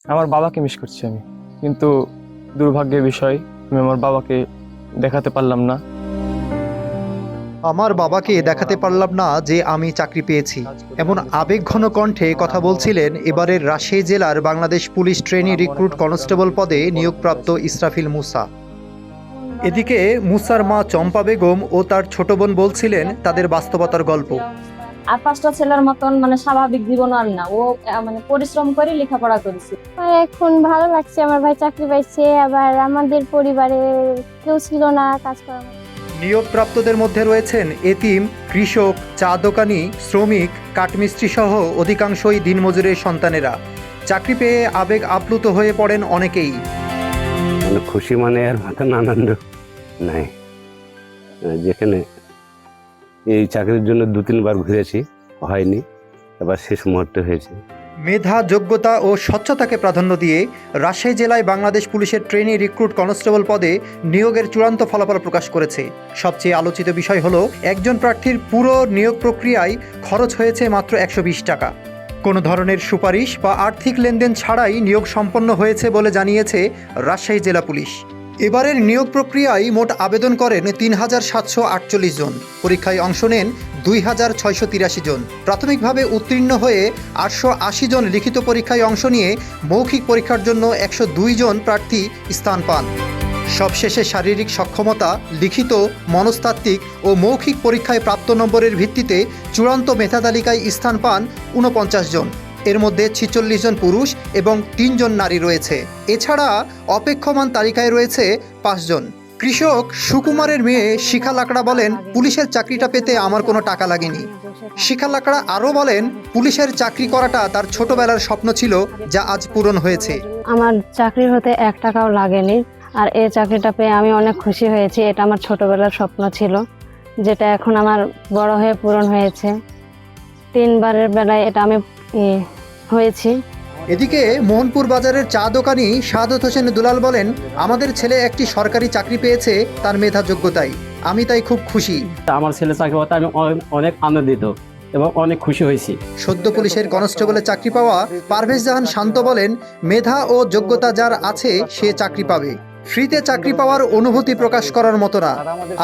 আমার বাবাকে মিস করছি আমি, কিন্তু দুর্ভাগ্যের বিষয় আমি আমার বাবাকে দেখাতে পারলাম না। আমার বাবাকে দেখাতে পারলাম না যে আমি চাকরি পেয়েছি, এমন আবেগঘন কণ্ঠে কথা বলছিলেন এবারের রাজশাহী জেলার Bangladesh police trainee recruit constable পদে নিয়োগপ্রাপ্ত ইসরাফিল মুসা। এদিকে মুসার মা চম্পা বেগম ও তার ছোট বোন বলছিলেন তাদের বাস্তবতার গল্প। আর পাঁচটা ছেলের মতন স্বাভাবিক জীবন আর না, ও পরিশ্রম করে লেখাপড়া করেছে। আর এখন ভালো লাগছে, আমার ভাই চাকরি পাইছে, আবার আমাদের পরিবারে কেউ ছিল না কাজ করার মতো। নিয়োগপ্রাপ্তদের মধ্যে রয়েছেন এতিম, কৃষক, চা দোকানি, শ্রমিক, কাঠমিস্ত্রি সহ অধিকাংশই দিনমজুরের সন্তানেরা। চাকরি পেয়ে আবেগ আপ্লুত হয়ে পড়েন অনেকেই। খুশি এর মতন আনন্দ নাই। যেখানে এই চাকরির জন্য 2-3 বার ঘুরেছি, হয়নি, এবার শেষ মুহূর্তে হয়েছে। মেধা, যোগ্যতা ও স্বচ্ছতাকে প্রাধান্য দিয়ে রাজশাহী জেলায় বাংলাদেশ পুলিশের ট্রেনি রিক্রুট কনস্টেবল পদে নিয়োগের চূড়ান্ত ফলাফল প্রকাশ করেছে। সবচেয়ে আলোচিত বিষয় হলো একজন প্রার্থীর পুরো নিয়োগ প্রক্রিয়ায় খরচ হয়েছে মাত্র 120 টাকা। কোনো ধরনের সুপারিশ বা আর্থিক লেনদেন ছাড়াই নিয়োগ সম্পন্ন হয়েছে বলে জানিয়েছে রাজশাহী জেলা পুলিশ। এবারের নিয়োগ প্রক্রিয়ায় মোট আবেদন করেন 3748 জন, পরীক্ষায় অংশ নেন 2683 জন। প্রাথমিকভাবে উত্তীর্ণ হয়ে 880 জন লিখিত পরীক্ষায় অংশ নিয়ে মৌখিক পরীক্ষার জন্য 102 জন প্রার্থী স্থান পান। সবশেষে শারীরিক সক্ষমতা, লিখিত, মনস্তাত্ত্বিক ও মৌখিক পরীক্ষায় প্রাপ্ত নম্বরের ভিত্তিতে চূড়ান্ত মেধা তালিকায় স্থান পান 49 জন। এর মধ্যে 46 জন পুরুষ এবং 3 জন নারী রয়েছে। এছাড়া অপেক্ষমান তালিকায় রয়েছে 5 জন। কৃষক সুকুমারের মেয়ে শিখা লাকড়া বলেন, পুলিশের চাকরিটা পেতে আমার কোনো টাকা লাগেনি। শিখা লাকড়া আরও বলেন, পুলিশের চাকরি করাটা তার ছোটবেলার স্বপ্ন ছিল, যা আজ পূরণ হয়েছে। আমার চাকরি হতে 1 টাকাও লাগেনি, আর এই চাকরিটা পেয়ে আমি অনেক খুশি হয়েছি। এটা আমার ছোটবেলার স্বপ্ন ছিল, যেটা এখন আমার বড় হয়ে পূরণ হয়েছে। 3 বারের বেলায় এটা আমি হয়েছি। এদিকে মোহনপুর বাজারের চা দোকানি শাহাদত হোসেন দুলাল বলেন, আমাদের ছেলে একটি সরকারি চাকরি পেয়েছে তার মেধা যোগ্যতায়, আমি তাই খুব খুশি। আমার ছেলে চাকরি পাওয়াতে আমি অনেক আনন্দিত এবং অনেক খুশি হয়েছি। সদ্য পুলিশের কনস্টেবলে চাকরি পাওয়া পারভেজ জাহান শান্ত বলেন, মেধা ও যোগ্যতা যার আছে সে চাকরি পাবে। ফ্রিতে চাকরি পাওয়ার অনুভূতি প্রকাশ করার মতো না।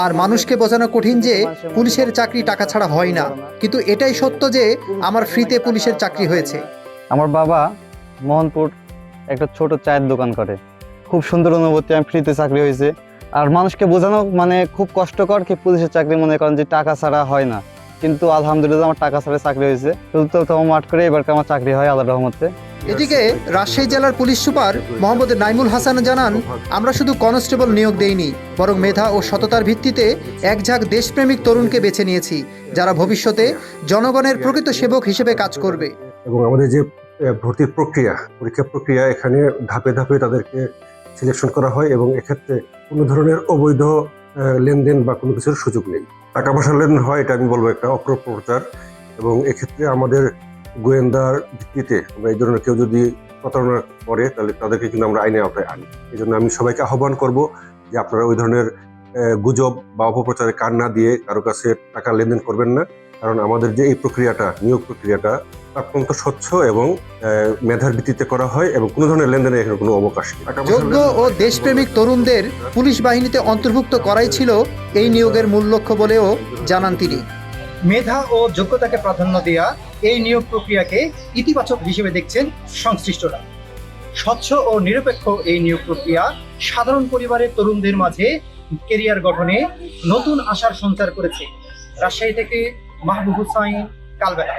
আর মানুষকে বোঝানো কঠিন যে পুলিশের চাকরি টাকা ছাড়া হয় না, কিন্তু এটাই সত্য যে আমার ফ্রিতে পুলিশের চাকরি হয়েছে। আমার বাবা মোহনপুর একটা ছোট চায়ের দোকান করে। খুব সুন্দর অনুভূতি, আমি ফ্রিতে চাকরি হয়েছে। আর মানুষকে বোঝানো খুব কষ্টকর কি পুলিশের চাকরি মনে করেন যে টাকা ছাড়া হয় না, কিন্তু আলহামদুলিল্লাহ আমার টাকা ছাড়া চাকরি হয়েছে। চতুর্থ মাঠ করে এবার আমার চাকরি হয় আল্লাহর রহমতে। এদিকে রাজশাহী জেলার পুলিশ সুপার মোহাম্মদ নাইমুল হাসান জানান, আমরা শুধু কনস্টেবল নিয়োগ দেইনি, বরং মেধা ও সততার ভিত্তিতে এক ঝাঁক দেশপ্রেমিক তরুণকে বেছে নিয়েছি, যারা ভবিষ্যতে জনগণের প্রকৃত সেবক হিসেবে কাজ করবে। এবং আমাদের যে ভর্তির প্রক্রিয়া, পরীক্ষা প্রক্রিয়া, এখানে ধাপে ধাপে তাদেরকে সিলেকশন করা হয় এবং এক্ষেত্রে কোনো ধরনের অবৈধ লেনদেন বা কোনো কিছুর সুযোগ নেই। টাকা পয়সার লেনদেন হয়, এটা আমি বলবো একটা অপপ্রচার। এবং এক্ষেত্রে আমাদের গোয়েন্দার ভিত্তিতে আমরা এই ধরনের কেউ যদি প্রতারণা করে তাহলে তাদেরকে কিন্তু আমরা আইনের আওতায় আনি। এই জন্য আমি সবাইকে আহ্বান করব যে আপনারা ওই ধরনের গুজব বা অপপ্রচারে কান না দিয়ে কারো কাছে টাকা লেনদেন করবেন না, কারণ আমাদের যে এই প্রক্রিয়াটা, নিয়োগ প্রক্রিয়াটা অত্যন্ত স্বচ্ছ এবং মেধার ভিত্তিতে করা হয় এবং কোনো ধরনের লেনদেনের এখানে কোনো অবকাশ নেই। যোগ্য ও দেশপ্রেমিক তরুণদের পুলিশ বাহিনীতে অন্তর্ভুক্ত করাই ছিল এই নিয়োগের মূল লক্ষ্য বলেও জানান তিনি। মেধা ও যোগ্যতাকে প্রাধান্য দেয়া এই নিয়োগ প্রক্রিয়াকে ইতিবাচক হিসেবে দেখছেন সংশ্লিষ্টরা। স্বচ্ছ ও নিরপেক্ষ এই নিয়োগ প্রক্রিয়া সাধারণ পরিবারের তরুণদের মাঝে কেরিয়ার গঠনে নতুন আশার সঞ্চার করেছে। রাজশাহী থেকে মাহবুব হুসাইন, কালবেলা।